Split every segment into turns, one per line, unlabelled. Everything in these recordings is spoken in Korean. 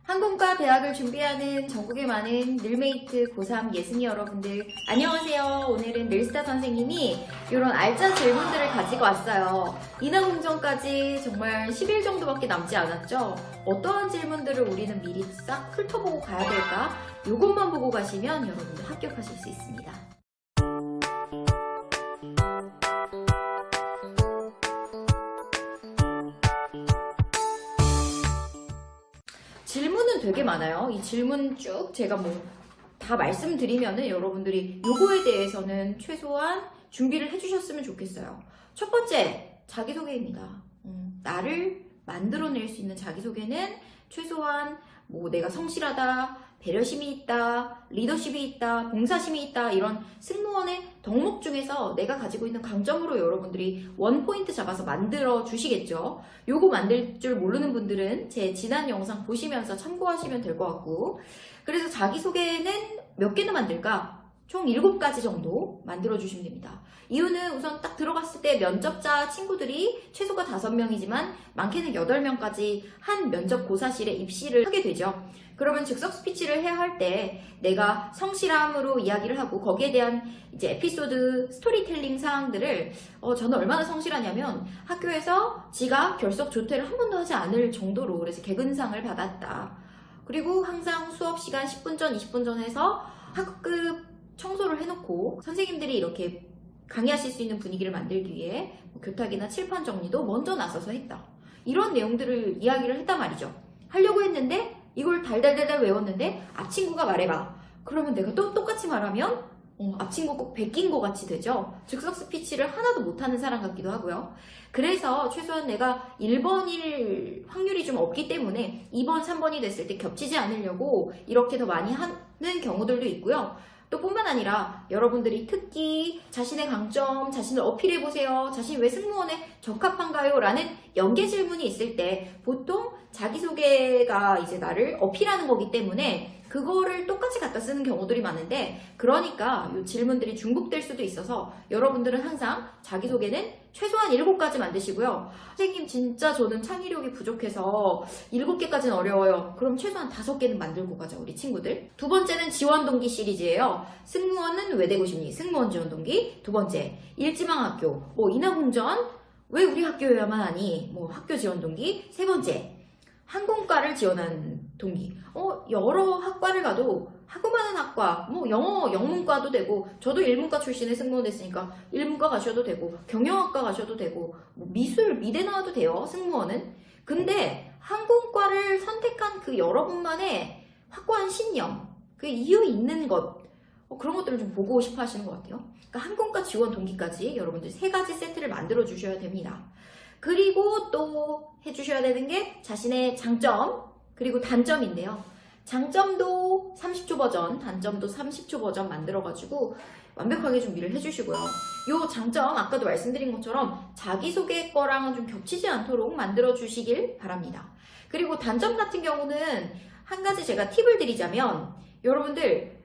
항공과 대학을 준비하는 전국의 많은 늘메이트 고3 예승이 여러분들 안녕하세요. 오늘은 늘스타 선생님이 이런 알짜 질문들을 가지고 왔어요. 인하공정까지 정말 10일 정도밖에 남지 않았죠. 어떠한 질문들을 우리는 미리 싹 훑어보고 가야 될까? 이것만 보고 가시면 여러분들 합격하실 수 있습니다. 질문은 되게 많아요. 이 질문 쭉 제가 다 말씀드리면은 여러분들이 요거에 대해서는 최소한 준비를 해주셨으면 좋겠어요. 첫 번째, 자기소개입니다. 나를 만들어낼 수 있는 자기소개는 최소한 내가 성실하다, 배려심이 있다, 리더십이 있다, 봉사심이 있다 이런 승무원의 덕목 중에서 내가 가지고 있는 강점으로 여러분들이 원포인트 잡아서 만들어 주시겠죠. 요거 만들 줄 모르는 분들은 제 지난 영상 보시면서 참고하시면 될 것 같고, 그래서 자기소개는 몇 개나 만들까? 총 7가지 정도 만들어 주시면 됩니다. 이유는 우선 딱 들어갔을 때 면접자 친구들이 최소가 5명이지만 많게는 8명까지 한 면접 고사실에 입시를 하게 되죠. 그러면 즉석 스피치를 해야 할 때 내가 성실함으로 이야기를 하고 거기에 대한 이제 에피소드 스토리텔링 사항들을 저는 얼마나 성실하냐면 학교에서 지각, 결석, 조퇴를 한 번도 하지 않을 정도로 그래서 개근상을 받았다. 그리고 항상 수업 시간 10분 전, 20분 전 해서 학급 청소를 해놓고 선생님들이 이렇게 강의하실 수 있는 분위기를 만들기 위해 교탁이나 칠판 정리도 먼저 나서서 했다. 이런 내용들을 이야기를 했단 말이죠. 하려고 했는데 이걸 달달달달 외웠는데 앞친구가 말해봐. 그러면 내가 또 똑같이 말하면 앞친구 꼭 베낀 것 같이 되죠. 즉석 스피치를 하나도 못하는 사람 같기도 하고요. 그래서 최소한 내가 1번일 확률이 좀 없기 때문에 2번, 3번이 됐을 때 겹치지 않으려고 이렇게 더 많이 하는 경우들도 있고요. 또 뿐만 아니라 여러분들이 특기, 자신의 강점, 자신을 어필해보세요. 자신이 왜 승무원에 적합한가요? 라는 연계 질문이 있을 때 보통 자기소개가 이제 나를 어필하는 거기 때문에 그거를 똑같이 갖다 쓰는 경우들이 많은데, 그러니까 이 질문들이 중복될 수도 있어서 여러분들은 항상 자기소개는 최소한 7가지 만드시고요. 선생님 진짜 저는 창의력이 부족해서 7개까지는 어려워요. 그럼 최소한 5개는 만들고 가자 우리 친구들. 두 번째는 지원동기 시리즈예요. 승무원은 왜 되고 싶니? 승무원 지원동기. 두 번째, 일지망학교, 인하공전 왜 우리 학교여야만 하니? 학교 지원동기. 세 번째, 항공과를 지원한 동기. 여러 학과를 가도 하고 많은 학과, 영어, 영문과도 되고, 저도 일문과 출신의 승무원 됐으니까 일문과 가셔도 되고, 경영학과 가셔도 되고, 미술, 미대 나와도 돼요, 승무원은. 근데 항공과를 선택한 그 여러분만의 확고한 신념, 그 이유 있는 것, 그런 것들을 좀 보고 싶어 하시는 것 같아요. 그러니까 항공과 지원 동기까지 여러분들 3가지 세트를 만들어 주셔야 됩니다. 그리고 또 해주셔야 되는 게 자신의 장점 그리고 단점인데요. 장점도 30초 버전, 단점도 30초 버전 만들어가지고 완벽하게 준비를 해주시고요. 요 장점 아까도 말씀드린 것처럼 자기소개 거랑은 좀 겹치지 않도록 만들어 주시길 바랍니다. 그리고 단점 같은 경우는 한 가지 제가 팁을 드리자면, 여러분들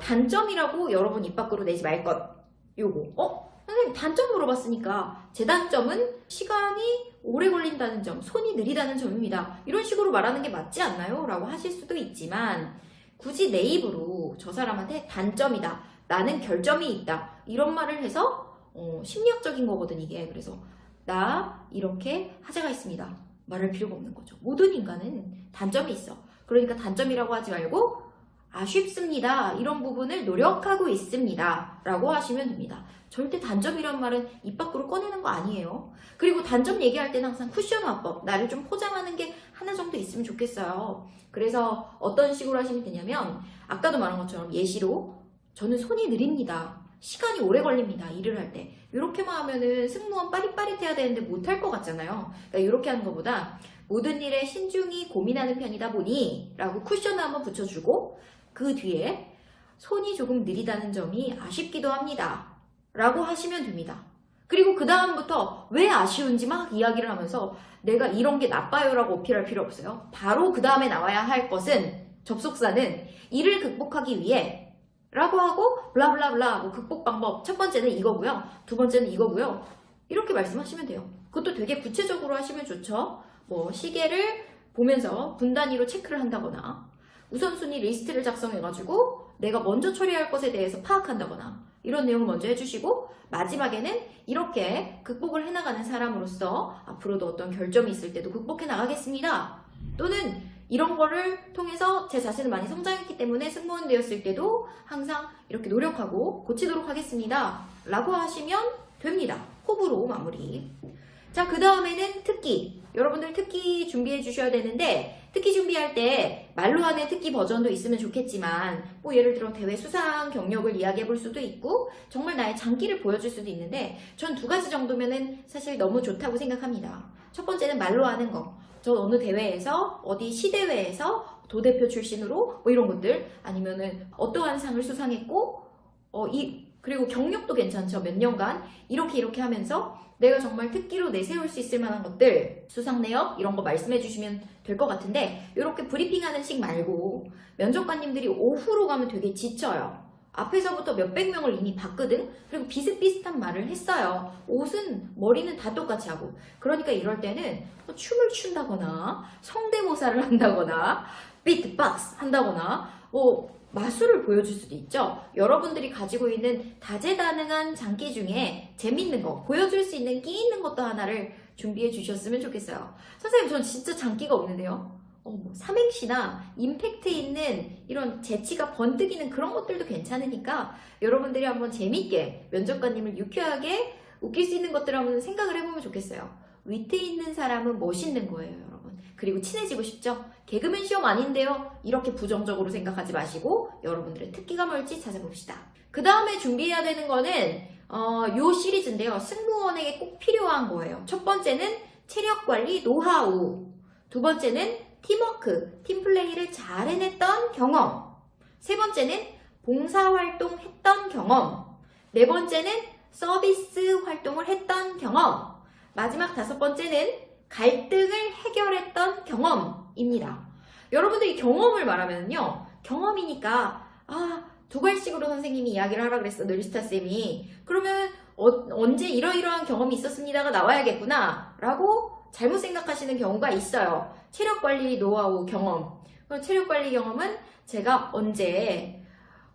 단점이라고 여러분 입 밖으로 내지 말 것. 요거 선생님 단점 물어봤으니까 제 단점은 시간이 오래 걸린다는 점, 손이 느리다는 점입니다. 이런 식으로 말하는 게 맞지 않나요? 라고 하실 수도 있지만, 굳이 내 입으로 저 사람한테 단점이다, 나는 결점이 있다, 이런 말을 해서 심리학적인 거거든 이게. 그래서 나 이렇게 하자가 있습니다 말할 필요가 없는 거죠. 모든 인간은 단점이 있어. 그러니까 단점이라고 하지 말고 아쉽습니다, 이런 부분을 노력하고 있습니다 라고 하시면 됩니다. 절대 단점이란 말은 입 밖으로 꺼내는 거 아니에요. 그리고 단점 얘기할 때는 항상 쿠션 화법, 나를 좀 포장하는 게 하나 정도 있으면 좋겠어요. 그래서 어떤 식으로 하시면 되냐면, 아까도 말한 것처럼 예시로 저는 손이 느립니다, 시간이 오래 걸립니다, 일을 할 때. 이렇게만 하면은 승무원 빠릿빠릿해야 되는데 못할 것 같잖아요. 그러니까 이렇게 하는 것보다 모든 일에 신중히 고민하는 편이다 보니 라고 쿠션을 한번 붙여주고, 그 뒤에 손이 조금 느리다는 점이 아쉽기도 합니다 라고 하시면 됩니다. 그리고 그 다음부터 왜 아쉬운지 막 이야기를 하면서 내가 이런 게 나빠요 라고 어필할 필요 없어요. 바로 그 다음에 나와야 할 것은, 접속사는 이를 극복하기 위해 라고 하고 블라블라블라 극복 방법 첫 번째는 이거고요, 두 번째는 이거고요, 이렇게 말씀하시면 돼요. 그것도 되게 구체적으로 하시면 좋죠. 시계를 보면서 분 단위로 체크를 한다거나 우선순위 리스트를 작성해가지고 내가 먼저 처리할 것에 대해서 파악한다거나 이런 내용을 먼저 해주시고 마지막에는 이렇게 극복을 해나가는 사람으로서 앞으로도 어떤 결점이 있을 때도 극복해 나가겠습니다. 또는 이런 거를 통해서 제 자신을 많이 성장했기 때문에 승무원 되었을 때도 항상 이렇게 노력하고 고치도록 하겠습니다. 라고 하시면 됩니다. 호불호 마무리. 자, 그 다음에는 특기. 여러분들 특기 준비해 주셔야 되는데 특기 준비할 때 말로 하는 특기 버전도 있으면 좋겠지만 뭐 예를 들어 대회 수상 경력을 이야기해 볼 수도 있고 정말 나의 장기를 보여줄 수도 있는데 전 2가지 정도면은 사실 너무 좋다고 생각합니다. 첫 번째는 말로 하는 거. 저 어느 대회에서 어디 시대회에서 도대표 출신으로 뭐 이런 것들 아니면은 어떠한 상을 수상했고 그리고 경력도 괜찮죠. 몇 년간 이렇게 하면서 내가 정말 특기로 내세울 수 있을 만한 것들 수상 내역 이런 거 말씀해 주시면 될 것 같은데 이렇게 브리핑하는 식 말고 면접관님들이 오후로 가면 되게 지쳐요. 앞에서부터 몇백 명을 이미 봤거든. 그리고 비슷비슷한 말을 했어요. 옷은 머리는 다 똑같이 하고 그러니까 이럴 때는 춤을 춘다거나 성대모사를 한다거나 비트박스 한다거나 마술을 보여줄 수도 있죠. 여러분들이 가지고 있는 다재다능한 장기 중에 재밌는 거, 보여줄 수 있는 끼 있는 것도 하나를 준비해 주셨으면 좋겠어요. 선생님, 전 진짜 장기가 없는데요. 삼행시나 임팩트 있는 이런 재치가 번뜩이는 그런 것들도 괜찮으니까 여러분들이 한번 재밌게 면접관님을 유쾌하게 웃길 수 있는 것들을 한번 생각을 해보면 좋겠어요. 위트 있는 사람은 멋있는 거예요, 여러분. 그리고 친해지고 싶죠? 개그맨 시험 아닌데요? 이렇게 부정적으로 생각하지 마시고 여러분들의 특기가 뭘지 찾아봅시다. 그 다음에 준비해야 되는 거는 요 시리즈인데요. 승무원에게 꼭 필요한 거예요. 첫 번째는 체력관리 노하우, 두 번째는 팀워크, 팀플레이를 잘 해냈던 경험, 세 번째는 봉사활동 했던 경험, 네 번째는 서비스 활동을 했던 경험, 마지막 5번째는 갈등을 해결했던 경험입니다. 여러분들이 경험을 말하면요. 경험이니까 2갈씩으로 선생님이 이야기를 하라 그랬어. 늘스타쌤이. 그러면 언제 이러이러한 경험이 있었습니다가 나와야겠구나 라고 잘못 생각하시는 경우가 있어요. 체력관리 노하우 경험. 체력관리 경험은 제가 언제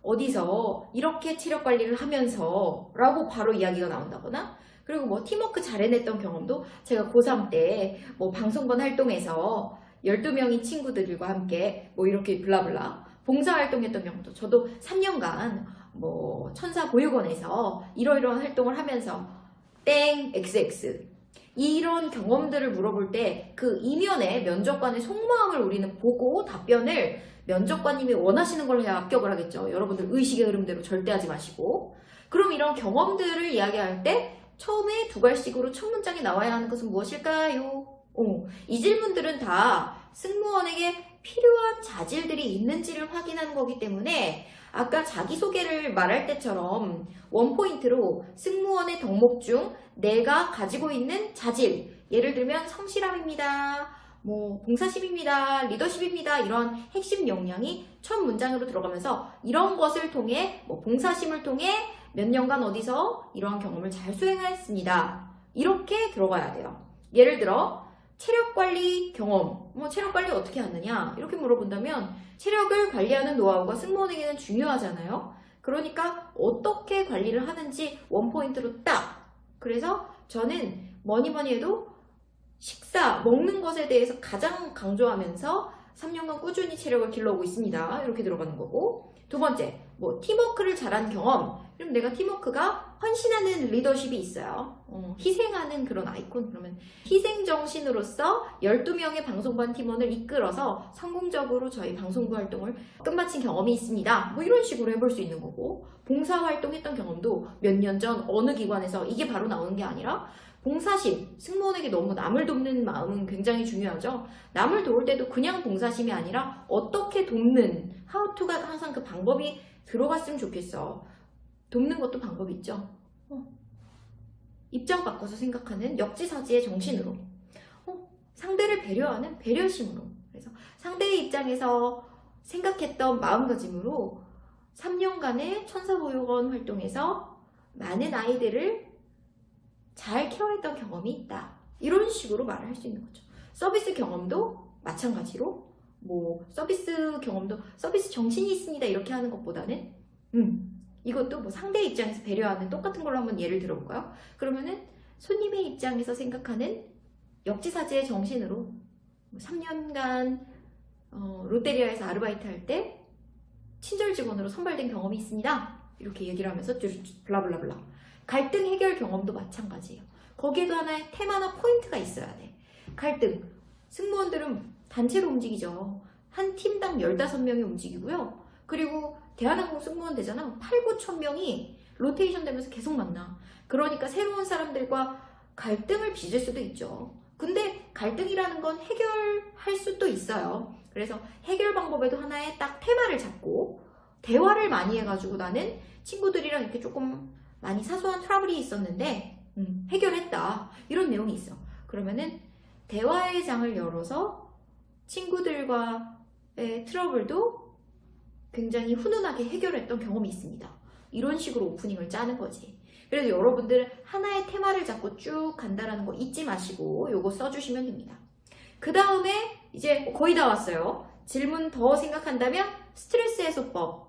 어디서 이렇게 체력관리를 하면서 라고 바로 이야기가 나온다거나 그리고 팀워크 잘 해냈던 경험도 제가 고3 때 방송반 활동에서 12명의 친구들과 함께 이렇게 블라블라 봉사활동했던 경험도 저도 3년간 천사보육원에서 이러이러한 활동을 하면서 땡 XX 이런 경험들을 물어볼 때 그 이면에 면접관의 속마음을 우리는 보고 답변을 면접관님이 원하시는 걸 해야 합격을 하겠죠. 여러분들 의식의 흐름대로 절대 하지 마시고 그럼 이런 경험들을 이야기할 때 처음에 2갈씩으로 첫 문장이 나와야 하는 것은 무엇일까요? 이 질문들은 다 승무원에게 필요한 자질들이 있는지를 확인하는 거기 때문에 아까 자기소개를 말할 때처럼 원포인트로 승무원의 덕목 중 내가 가지고 있는 자질, 예를 들면 성실함입니다, 봉사심입니다, 리더십입니다, 이런 핵심 역량이 첫 문장으로 들어가면서 이런 것을 통해 봉사심을 통해 몇 년간 어디서 이러한 경험을 잘 수행하였습니다. 이렇게 들어가야 돼요. 예를 들어 체력관리 경험, 체력관리 어떻게 하느냐 이렇게 물어본다면 체력을 관리하는 노하우가 승무원에게는 중요하잖아요. 그러니까 어떻게 관리를 하는지 원포인트로 딱. 그래서 저는 뭐니 해도 식사, 먹는 것에 대해서 가장 강조하면서 3년간 꾸준히 체력을 길러오고 있습니다. 이렇게 들어가는 거고 두 번째, 팀워크를 잘한 경험. 그럼 내가 팀워크가 헌신하는 리더십이 있어요. 희생하는 그런 아이콘. 그러면 희생정신으로서 12명의 방송반 팀원을 이끌어서 성공적으로 저희 방송부 활동을 끝마친 경험이 있습니다. 이런 식으로 해볼 수 있는 거고 봉사활동 했던 경험도 몇 년 전 어느 기관에서 이게 바로 나오는 게 아니라 봉사심, 승무원에게 너무 남을 돕는 마음은 굉장히 중요하죠. 남을 도울 때도 그냥 봉사심이 아니라 어떻게 돕는, how to가 항상 그 방법이 들어갔으면 좋겠어. 돕는 것도 방법이 있죠. 입장 바꿔서 생각하는 역지사지의 정신으로, 상대를 배려하는 배려심으로, 그래서 상대의 입장에서 생각했던 마음가짐으로 3년간의 천사보육원 활동에서 많은 아이들을 잘 케어했던 경험이 있다. 이런 식으로 말을 할 수 있는 거죠. 서비스 경험도 마찬가지로 뭐 서비스 경험도 서비스 정신이 있습니다 이렇게 하는 것보다는 이것도 뭐 상대 입장에서 배려하는 똑같은 걸로 한번 예를 들어볼까요? 그러면은 손님의 입장에서 생각하는 역지사지의 정신으로 3년간 롯데리아에서 아르바이트 할 때 친절 직원으로 선발된 경험이 있습니다. 이렇게 얘기를 하면서 블라블라블라. 갈등 해결 경험도 마찬가지예요. 거기에도 하나의 테마나 포인트가 있어야 돼. 갈등. 승무원들은 단체로 움직이죠. 한 팀당 15명이 움직이고요. 그리고 대한항공 승무원 되잖아. 8, 9천 명이 로테이션 되면서 계속 만나. 그러니까 새로운 사람들과 갈등을 빚을 수도 있죠. 근데 갈등이라는 건 해결할 수도 있어요. 그래서 해결 방법에도 하나의 딱 테마를 잡고 대화를 많이 해가지고 나는 친구들이랑 이렇게 조금 많이 사소한 트러블이 있었는데 해결했다. 이런 내용이 있어. 그러면은 대화의 장을 열어서 친구들과의 트러블도 굉장히 훈훈하게 해결했던 경험이 있습니다. 이런 식으로 오프닝을 짜는 거지. 그래서 여러분들 하나의 테마를 잡고 쭉 간다라는 거 잊지 마시고 요거 써주시면 됩니다. 그 다음에 이제 거의 다 왔어요. 질문 더 생각한다면 스트레스 해소법.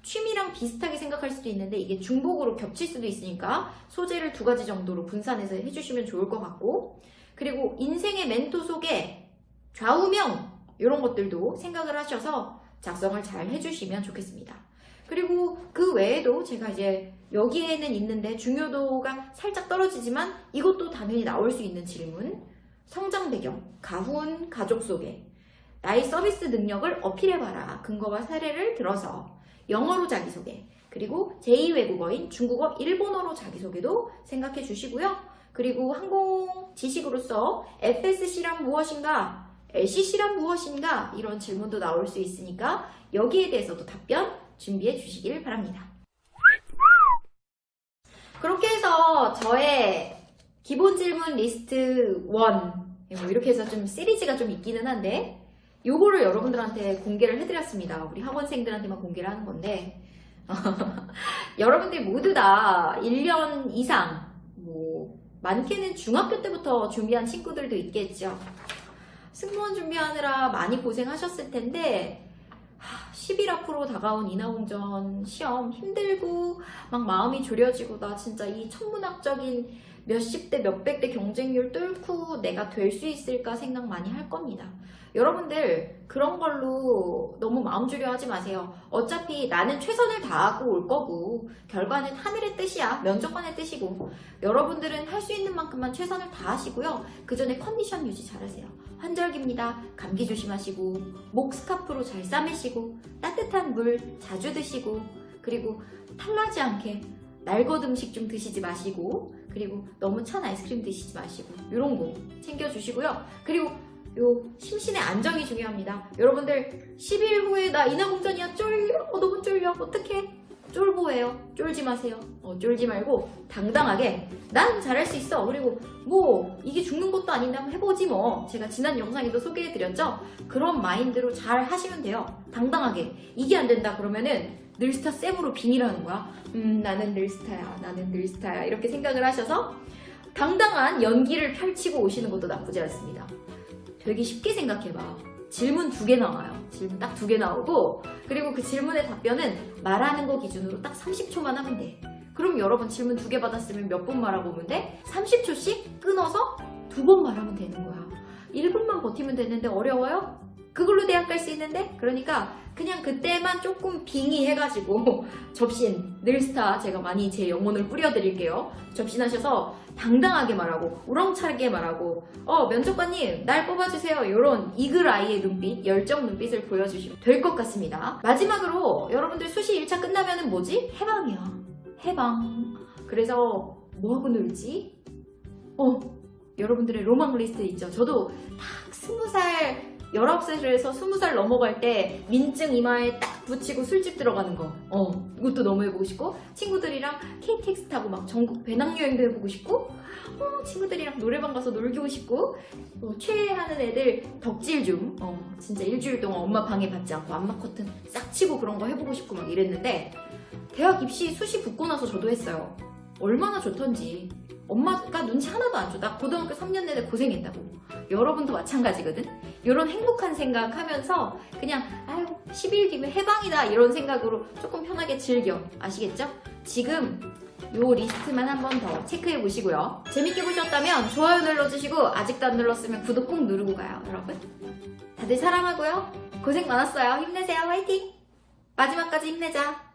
취미랑 비슷하게 생각할 수도 있는데 이게 중복으로 겹칠 수도 있으니까 소재를 2가지 정도로 분산해서 해주시면 좋을 것 같고, 그리고 인생의 멘토 소개, 좌우명 이런 것들도 생각을 하셔서 작성을 잘 해주시면 좋겠습니다. 그리고 그 외에도 제가 이제 여기에는 있는데 중요도가 살짝 떨어지지만 이것도 당연히 나올 수 있는 질문. 성장 배경, 가훈 가족 소개, 나의 서비스 능력을 어필해봐라. 근거와 사례를 들어서 영어로 자기소개, 그리고 제2외국어인 중국어, 일본어로 자기소개도 생각해 주시고요. 그리고 항공 지식으로서 FSC란 무엇인가, LCC란 무엇인가 이런 질문도 나올 수 있으니까 여기에 대해서도 답변 준비해 주시길 바랍니다. 그렇게 해서 저의 기본 질문 리스트 1 뭐 이렇게 해서 좀 시리즈가 좀 있기는 한데 요거를 여러분들한테 공개를 해드렸습니다. 우리 학원생들한테만 공개를 하는 건데 여러분들 모두 다 1년 이상 뭐 많게는 중학교 때부터 준비한 친구들도 있겠죠. 승무원 준비하느라 많이 고생하셨을 텐데 10일 앞으로 다가온 인하공전 시험 힘들고 막 마음이 졸여지고 나 진짜 이 천문학적인 몇십 대 몇백 대 경쟁률 뚫고 내가 될 수 있을까 생각 많이 할 겁니다. 여러분들 그런 걸로 너무 마음 졸여 하지 마세요. 어차피 나는 최선을 다하고 올 거고 결과는 하늘의 뜻이야. 면접관의 뜻이고 여러분들은 할 수 있는 만큼만 최선을 다하시고요. 그 전에 컨디션 유지 잘하세요. 환절기입니다. 감기 조심하시고 목 스카프로 잘 싸매시고 따뜻한 물 자주 드시고 그리고 탈나지 않게 날것 음식 좀 드시지 마시고 그리고 너무 찬 아이스크림 드시지 마시고 이런 거 챙겨주시고요. 그리고 요 심신의 안정이 중요합니다. 여러분들 10일 후에 나 인하공전이야 쫄려 너무 쫄려 어떡해 쫄보예요. 쫄지 마세요. 쫄지 말고 당당하게 난 잘할 수 있어. 그리고 뭐 이게 죽는 것도 아닌데 한번 해보지 뭐. 제가 지난 영상에도 소개해드렸죠. 그런 마인드로 잘 하시면 돼요. 당당하게. 이게 안 된다 그러면은 늘스타 쌤으로 빙의라는 거야. 나는 늘스타야 나는 늘스타야 이렇게 생각을 하셔서 당당한 연기를 펼치고 오시는 것도 나쁘지 않습니다. 되게 쉽게 생각해봐. 질문 2개 나와요. 질문 딱 2개 나오고 그리고 그 질문의 답변은 말하는 거 기준으로 딱 30초만 하면 돼. 그럼 여러분 질문 2개 받았으면 몇 번 말하고 오면 돼? 30초씩 끊어서 2번 말하면 되는 거야. 1분만 버티면 되는데 어려워요? 그걸로 대학 갈 수 있는데? 그러니까 그냥 그때만 조금 빙의해가지고 접신, 늘스타 제가 많이 제 영혼을 뿌려드릴게요. 접신하셔서 당당하게 말하고 우렁차게 말하고 면접관님 날 뽑아주세요 이런 이글아이의 눈빛, 열정 눈빛을 보여주시면 될 것 같습니다. 마지막으로 여러분들 수시 1차 끝나면은 뭐지? 해방이야. 해방. 그래서 뭐하고 놀지? 여러분들의 로망 리스트 있죠. 저도 딱 20살 19살에서 20살 넘어갈 때 민증 이마에 딱 붙이고 술집 들어가는 거 이것도 너무 해보고 싶고 친구들이랑 KTX 타고 막 전국 배낭여행도 해보고 싶고 친구들이랑 노래방 가서 놀기고 싶고 최애하는 애들 덕질 좀 진짜 일주일 동안 엄마 방해받지 않고 안마 커튼 싹 치고 그런 거 해보고 싶고 막 이랬는데 대학 입시 수시 붙고 나서 저도 했어요. 얼마나 좋던지 엄마가 눈치 하나도 안 줘. 나 고등학교 3년 내내 고생했다고. 여러분도 마찬가지거든. 이런 행복한 생각하면서 그냥 아유 10일 뒤면 해방이다 이런 생각으로 조금 편하게 즐겨. 아시겠죠? 지금 요 리스트만 한 번 더 체크해 보시고요. 재밌게 보셨다면 좋아요 눌러주시고 아직도 안 눌렀으면 구독 꼭 누르고 가요. 여러분 다들 사랑하고요. 고생 많았어요. 힘내세요. 화이팅! 마지막까지 힘내자.